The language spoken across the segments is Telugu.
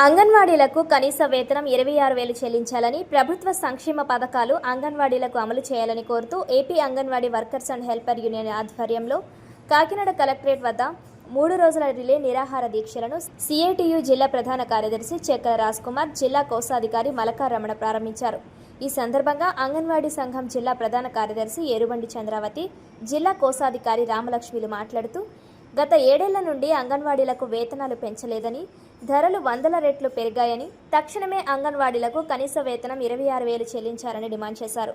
అంగన్వాడీలకు కనీస వేతనం 26,000 చెల్లించాలని, ప్రభుత్వ సంక్షేమ పథకాలు అంగన్వాడీలకు అమలు చేయాలని కోరుతూ AP anganwadi workers and helper union ఆధ్వర్యంలో కాకినాడ కలెక్టరేట్ వద్ద 3 రోజుల రిలే నిరాహార దీక్షలను సిఐటియు జిల్లా ప్రధాన కార్యదర్శి చెక్కల రాజ్ కుమార్, జిల్లా కోశాధికారి మలకా రమణ ప్రారంభించారు. ఈ సందర్భంగా అంగన్వాడీ సంఘం జిల్లా ప్రధాన కార్యదర్శి ఏరుబండి చంద్రావతి, జిల్లా కోశాధికారి రామలక్ష్మిలు మాట్లాడుతూ, గత 7 ఏళ్ల నుండి అంగన్వాడీలకు వేతనాలు పెంచలేదని, ధరలు 100 రెట్లు పెరిగాయని, తక్షణమే అంగన్వాడీలకు కనీస వేతనం 26,000 చెల్లించాలని డిమాండ్ చేశారు.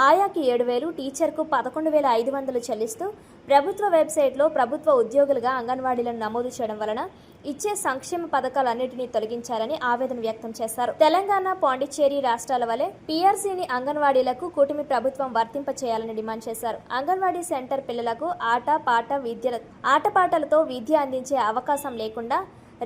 ఆయాకి 7,000, టీచర్కు 11,500 చెల్లిస్తూ ప్రభుత్వ వెబ్సైట్లో ప్రభుత్వ ఉద్యోగులుగా అంగన్వాడీలను నమోదు చేయడం వలన ఇచ్చే సంక్షేమ పథకాలన్నింటినీ తొలగించాలని ఆవేదన వ్యక్తం చేశారు. తెలంగాణ, పాండిచ్చేరి రాష్ట్రాల వలె పీఆర్సీని అంగన్వాడీలకు కూటమి ప్రభుత్వం వర్తింప చేయాలని డిమాండ్ చేశారు. అంగన్వాడీ సెంటర్ పిల్లలకు ఆటపాటలతో విద్య అందించే అవకాశం లేకుండా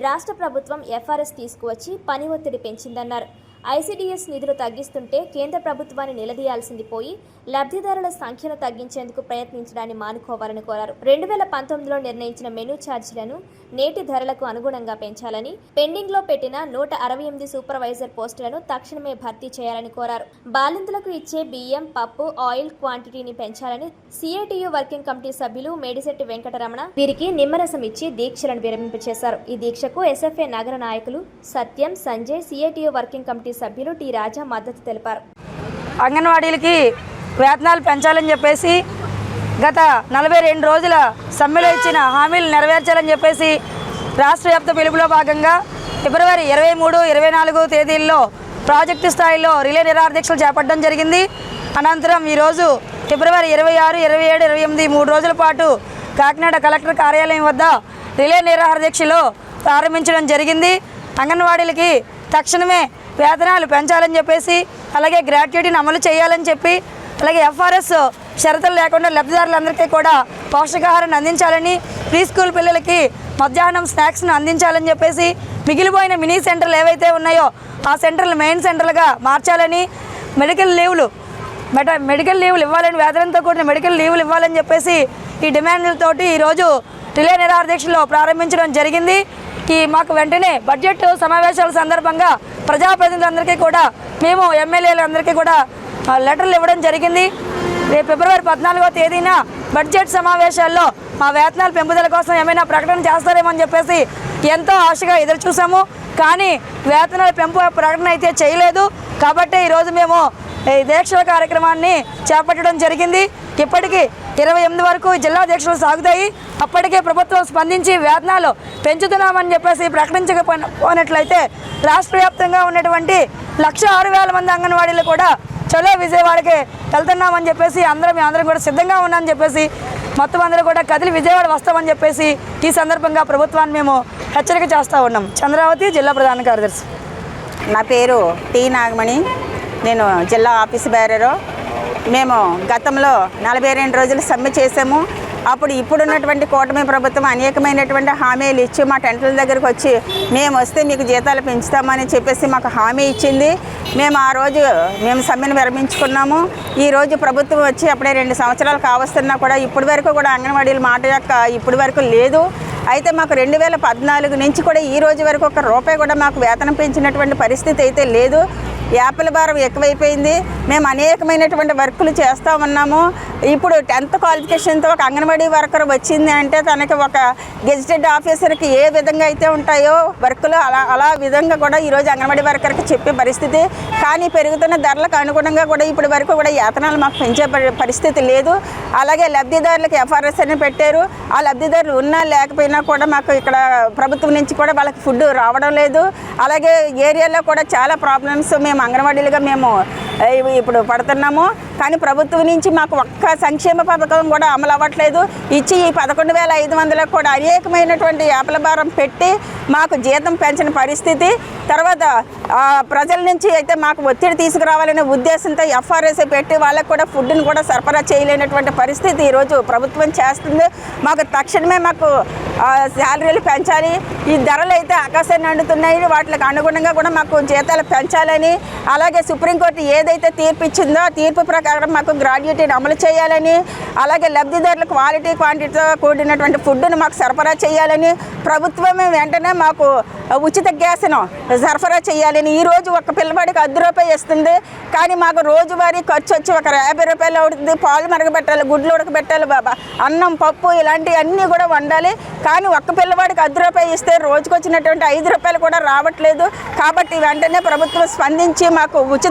రాష్ట్ర ప్రభుత్వం ఎఫ్ఆర్ఎస్ తీసుకువచ్చి పని ఒత్తిడి పెంచిందన్నారు. ఐసీడీఎస్ నిధులు తగ్గిస్తుంటే కేంద్ర ప్రభుత్వాన్ని నిలదీయాల్సింది పోయి లబ్ధిదారుల సంఖ్యను తగ్గించేందుకు ప్రయత్నించడాన్ని మానుకోవాలని కోరారు. 2019లో నిర్ణయించిన మెనూ ఛార్జీలను నేటి ధరలకు అనుగుణంగా పెంచాలని, పెండింగ్లో పెట్టిన 168 సూపర్వైజర్ పోస్టులను తక్షణమే భర్తీ చేయాలని కోరారు. బాలింతలకు ఇచ్చే బియ్యం, పప్పు, ఆయిల్ క్వాంటిటీని పెంచాలని సిఐటియు వర్కింగ్ కమిటీ సభ్యులు మేడిశెట్టి వెంకటరమణ వీరికి నిమ్మరసం ఇచ్చి దీక్షలను విరమింపచేశారు. ఈ దీక్షకు ఎస్ఎఫ్ఏ నగర నాయకులు సత్యం, సంజయ్, సిఐటియు వర్కింగ్ కమిటీ సభ్యులు టి రాజా మద్దతు తెలిపారు. అంగన్వాడీలకి వేతనాలు పెంచాలని చెప్పేసి గత 42 రోజుల సమ్మెలో ఇచ్చిన హామీలు నెరవేర్చాలని చెప్పేసి రాష్ట్ర వ్యాప్త పిలుపులో భాగంగా ఫిబ్రవరి 23, 24 తేదీల్లో ప్రాజెక్టు స్థాయిలో రిలే నిరాహార దీక్షలు చేపట్టడం జరిగింది. అనంతరం ఈరోజు ఫిబ్రవరి 26, 27, 28 3 రోజుల పాటు కాకినాడ కలెక్టర్ కార్యాలయం వద్ద రిలే నిరాహార దీక్షలో ప్రారంభించడం జరిగింది. అంగన్వాడీలకి తక్షణమే వేతనాలు పెంచాలని చెప్పేసి, అలాగే గ్రాట్యుటీని అమలు చేయాలని చెప్పి, అలాగే ఎఫ్ఆర్ఎస్ షరతులు లేకుండా లబ్ధిదారులందరికీ కూడా పౌష్టికాహారాన్ని అందించాలని, ప్రీ స్కూల్ పిల్లలకి మధ్యాహ్నం స్నాక్స్ను అందించాలని చెప్పేసి, మిగిలిపోయిన మినీ సెంటర్లు ఏవైతే ఉన్నాయో ఆ సెంటర్లు మెయిన్ సెంటర్లుగా మార్చాలని, మెడికల్ లీవ్లు ఇవ్వాలని, వేతనంతో కూడిన మెడికల్ లీవ్లు ఇవ్వాలని చెప్పేసి ఈ డిమాండ్లతోటి ఈరోజు రిలే నిరాహార దీక్షలో ప్రారంభించడం జరిగింది. మాకు వెంటనే బడ్జెట్ సమావేశాల సందర్భంగా ప్రజాప్రతినిధులందరికీ కూడా, మేము ఎమ్మెల్యేలందరికీ కూడా లెటర్లు ఇవ్వడం జరిగింది. రేపు ఫిబ్రవరి 14వ తేదీన బడ్జెట్ సమావేశాల్లో మా వేతనాల పెంపుదల కోసం ఏమైనా ప్రకటన చేస్తారేమని చెప్పేసి ఎంతో ఆశగా ఎదురు చూసాము. కానీ వేతనాల పెంపు ప్రకటన అయితే చేయలేదు. కాబట్టి ఈరోజు మేము ఈ దీక్షల కార్యక్రమాన్ని చేపట్టడం జరిగింది. ఇప్పటికీ 28 వరకు జిల్లా దీక్షలు సాగుతాయి. అప్పటికే ప్రభుత్వం స్పందించి వేతనాలు పెంచుతున్నామని చెప్పేసి ప్రకటించకపోయినట్లయితే రాష్ట్ర వ్యాప్తంగా ఉన్నటువంటి 106,000 మంది అంగన్వాడీలు కూడా చలో విజయవాడకి వెళ్తున్నామని చెప్పేసి అందరం కూడా సిద్ధంగా ఉన్నామని చెప్పేసి మొత్తం అందరూ కూడా కదిలి విజయవాడ వస్తామని చెప్పేసి ఈ సందర్భంగా ప్రభుత్వాన్ని మేము హెచ్చరిక చేస్తూ ఉన్నాం. చంద్రావతి, జిల్లా ప్రధాన కార్యదర్శి. నా పేరు టి నాగమణి, నేను జిల్లా ఆఫీస్ బేరరు. మేము గతంలో 42 రోజులు సమ్మె చేసాము. అప్పుడు ఇప్పుడున్నటువంటి కూటమి ప్రభుత్వం అనేకమైనటువంటి హామీలు ఇచ్చి మా టెంట్ల దగ్గరకు వచ్చి మేము వస్తే మీకు జీతాలు పెంచుతామని చెప్పేసి మాకు హామీ ఇచ్చింది. మేము ఆ రోజు సమ్మెను విరమించుకున్నాము. ఈరోజు ప్రభుత్వం వచ్చి అప్పుడే 2 సంవత్సరాలు కావస్తున్నా కూడా ఇప్పటి వరకు కూడా అంగన్వాడీల మాట యొక్క ఇప్పటి వరకు లేదు. అయితే మాకు 2014 నుంచి కూడా ఈ రోజు వరకు ₹1 కూడా మాకు వేతనం పెంచినటువంటి పరిస్థితి అయితే లేదు. యాప్ల భారం ఎక్కువైపోయింది. మేము అనేకమైనటువంటి వర్కులు చేస్తూ ఉన్నాము. ఇప్పుడు 10th క్వాలిఫికేషన్తో ఒక అంగన్వాడీ వర్కర్ వచ్చింది అంటే తనకి ఒక గెజిటెడ్ ఆఫీసర్కి ఏ విధంగా అయితే ఉంటాయో వర్కులు అలా విధంగా కూడా ఈరోజు అంగన్వాడీ వర్కర్కి చెప్పే పరిస్థితి. కానీ పెరుగుతున్న ధరలకు అనుగుణంగా కూడా ఇప్పటి వరకు కూడా వేతనాలు మాకు పెంచే పరిస్థితి లేదు. అలాగే లబ్ధిదారులకు ఎఫ్ఆర్ఎస్ అని పెట్టారు. ఆ లబ్ధిదారులు ఉన్నా లేకపోయినా కూడా మాకు ఇక్కడ ప్రభుత్వం నుంచి కూడా వాళ్ళకి ఫుడ్ రావడం లేదు. అలాగే ఏరియాలో కూడా చాలా ప్రాబ్లమ్స్ మేము అంగన్వాడీలుగా మేము ఇప్పుడు పడుతున్నాము. కానీ ప్రభుత్వం నుంచి మాకు ఒక్క సంక్షేమ పథకం కూడా అమలు అవ్వట్లేదు. ఇచ్చి ఈ 11,500 కూడా అనేకమైనటువంటి యాప్ల భారం పెట్టి మాకు జీతం పెంచిన పరిస్థితి. తర్వాత ప్రజల నుంచి అయితే మాకు ఒత్తిడి తీసుకురావాలనే ఉద్దేశంతో ఎఫ్ఆర్ఎస్ పెట్టి వాళ్ళకు కూడా ఫుడ్ని కూడా సరఫరా చేయలేనటువంటి పరిస్థితి ఈరోజు ప్రభుత్వం చేస్తుంది. మాకు తక్షణమే మాకు శాలరీలు పెంచాలి. ఈ ధరలు అయితే ఆకాశాన్ని అంటున్నాయి. వాటికి అనుగుణంగా కూడా మాకు జీతాలు పెంచాలని, అలాగే సుప్రీంకోర్టు ఏదైతే తీర్పు ఇచ్చిందో ఆ తీర్పు ప్రకారం ప్రకారం మాకు గ్రాడ్యుయేటీని అమలు చేయాలని, అలాగే లబ్ధిదారుల క్వాలిటీ క్వాంటిటీతో కూడినటువంటి ఫుడ్ను మాకు సరఫరా చేయాలని, ప్రభుత్వమే వెంటనే మాకు ఉచిత గ్యాస్ను సరఫరా చేయాలని. ఈరోజు ఒక పిల్లవాడికి ₹10 ఇస్తుంది, కానీ మాకు రోజువారీ ఖర్చు వచ్చి ఒక ₹50 అవుతుంది. పాలు మరగబెట్టాలి, గుడ్లు ఉడకబెట్టాలి, అన్నం పప్పు ఇలాంటివన్నీ కూడా వండాలి. కానీ ఒక్క పిల్లవాడికి ₹10 ఇస్తే రోజుకు వచ్చినటువంటి ₹5 కూడా రావట్లేదు. కాబట్టి వెంటనే ప్రభుత్వం స్పందించి మాకు ఉచిత